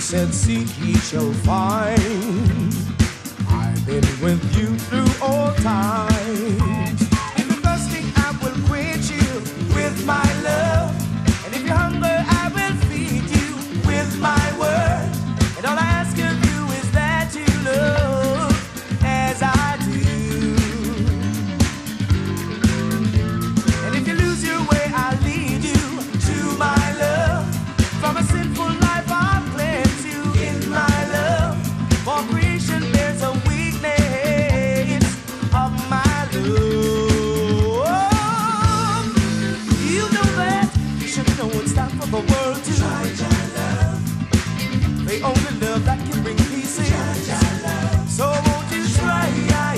said, seek ye shall find. I've been with you through all times. If you're thirsty, I will quench you with my love. And if you're hungry, I will feed you with my word. And all I ask of you is that you love as I do. And if you lose your way, I'll lead you to my love. From a sinful life, I'll cleanse you in my love. For creation, there's a weakness of my love. You know that, you should know it's time for the world to try your love. The only love that can bring peace in. So won't you try your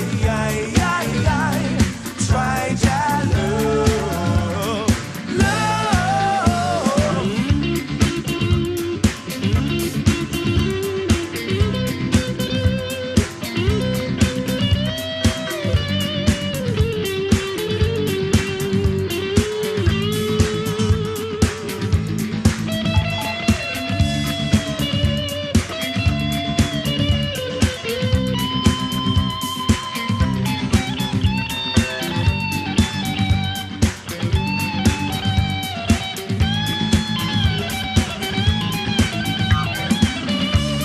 love. Love.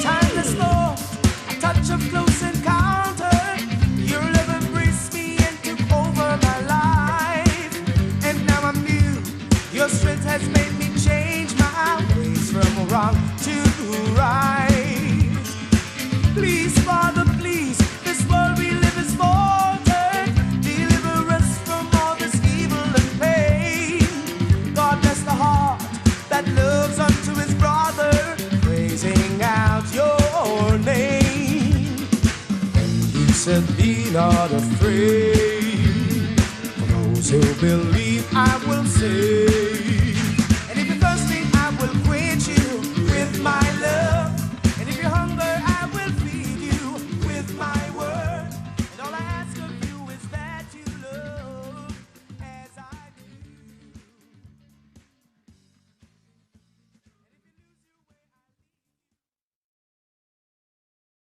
Time is slow, a touch of close encounter. Your love embraced me and took over my life. And now I'm new. Your strength has made me change my ways from wrong to right. Please, Father, please, this world we live is faltered. Deliver us from all this evil and pain. God bless the heart that loves unto his brother, praising out your name. And he said, be not afraid, for those who believe I will save.